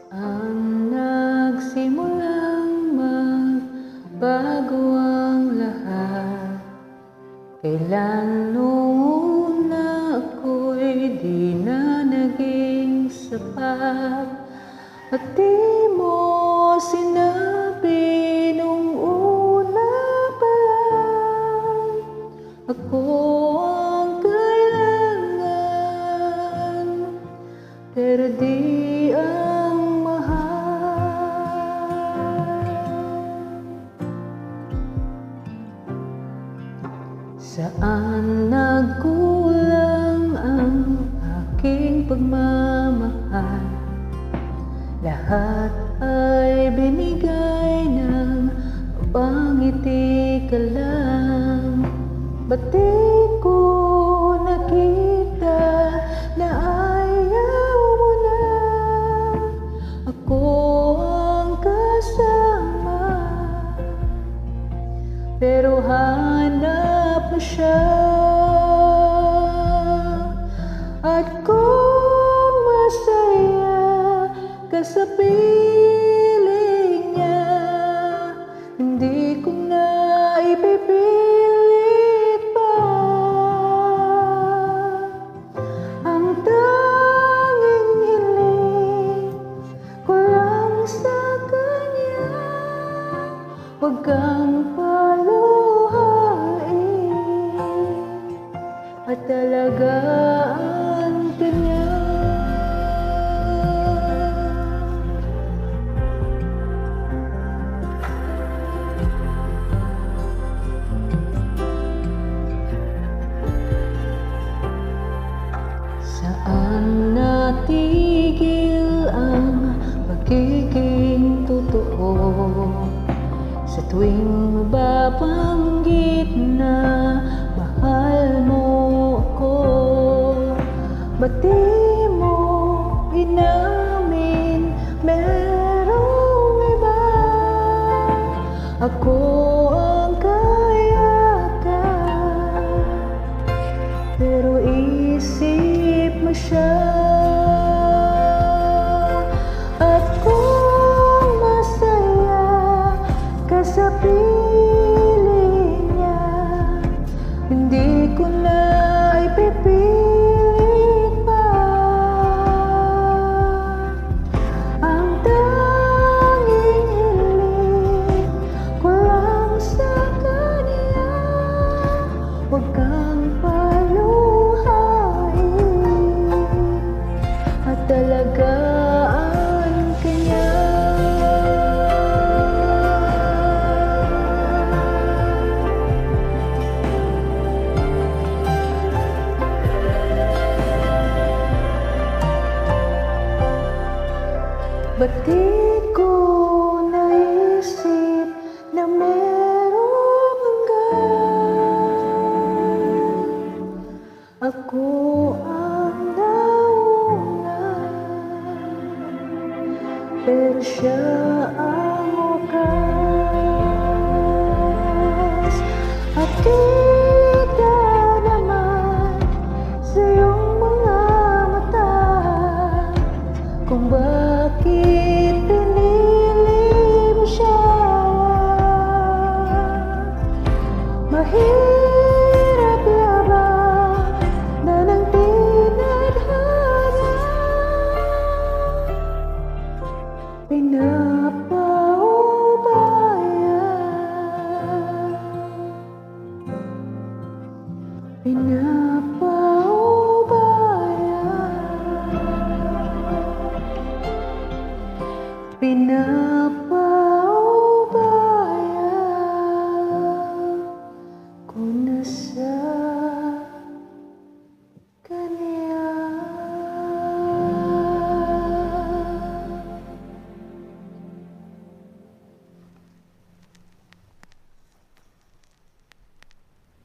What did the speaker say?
Saan nagsimulang magbago ang lahat? Kailan noong una ako'y di na naging sapat? At di mo sinabi nung una pa lang, ako ang kailangan, pero di ang mahal. Saan nagkulang ang aking pagmamahal? Lahat ay binigay ng mapangiti ka lang. Ba't di ko nakita na ayaw mo na? Ako ang kasama, pero hanap mo siya. At kung masaya ka sa piling niya, hindi ko na ipipilit pa. Ang tanging hiling ko lang sa kanya, huwag kang paluhain at alagaan ka niya. Saan natigil ang pagiging totoo? Sa tuwing mababanggit na mahal mo ako, ba't di mo inamin merong iba? Ako ang kayakan, pero isip mo siya. At kung masaya ka sa piling niya, hindi ko na ipipilit pa. Ang tanging hiling ko lang sa kanya, huwag kang paluhain at alagaan ka niya. Ba't di ko naisip na merong hanggan? Ako ang nauna, pero siya ang wakas. At kita naman sa iyong mga mata kung bakit pinili mo siya. Mahirap laban na ng tinadhana, pinapaubaya, pinapaubaya, pinapaubaya ko na sa kanya.